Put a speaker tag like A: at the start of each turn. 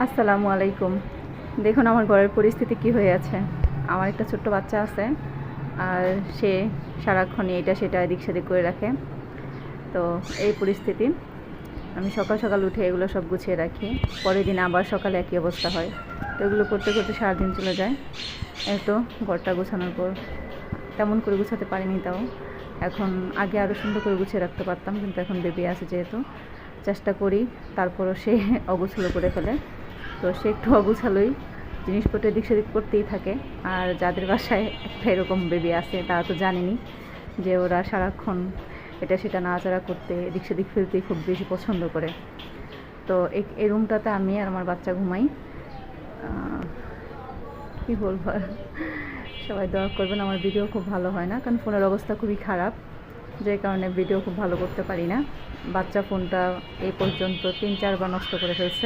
A: আসসালামু আলাইকুম। দেখুন আমার ঘরের পরিস্থিতি কি হয়ে আছে। আমার একটা ছোট্ট বাচ্চা আছে, আর সে সারাক্ষণই এটা সেটা এদিক সেদিক করে রাখে। তো এই পরিস্থিতি, আমি সকাল সকাল উঠে এগুলো সব গুছিয়ে রাখি। পরের দিন আবার সকালে একই অবস্থা হয়। তো এগুলো করতে করতে সারাদিন চলে যায়। এত ঘরটা গোছানোর পর তেমন করে গুছাতে পারিনি, তাও এখন আগে আরও সুন্দর করে গুছিয়ে রাখতে পারতাম, কিন্তু এখন বেবি আছে যেহেতু চেষ্টা করি, তারপরও সে অগোছালো করে ফেলে। তো সে একটু অগোছালোই জিনিসপত্র এদিক সেদিক করতেই থাকে। আর যাদের বাসায় একটা এরকম বেবি আছে তারা তো জানেনি যে ওরা সারাক্ষণ এটা সেটা নাড়াচাড়া করতে এদিক সেদিক ফেলতেই খুব বেশি পছন্দ করে। তো এই রুমটাতে আমি আর আমার বাচ্চা ঘুমাই। কী বলবো আর, সবাই দোয়া করবেন। আমার ভিডিও খুব ভালো হয় না, কারণ ফোনের অবস্থা খুবই খারাপ, যে কারণে ভিডিও খুব ভালো করতে পারি না। বাচ্চা ফোনটা এই পর্যন্ত 3-4 বার নষ্ট করে ফেলছে।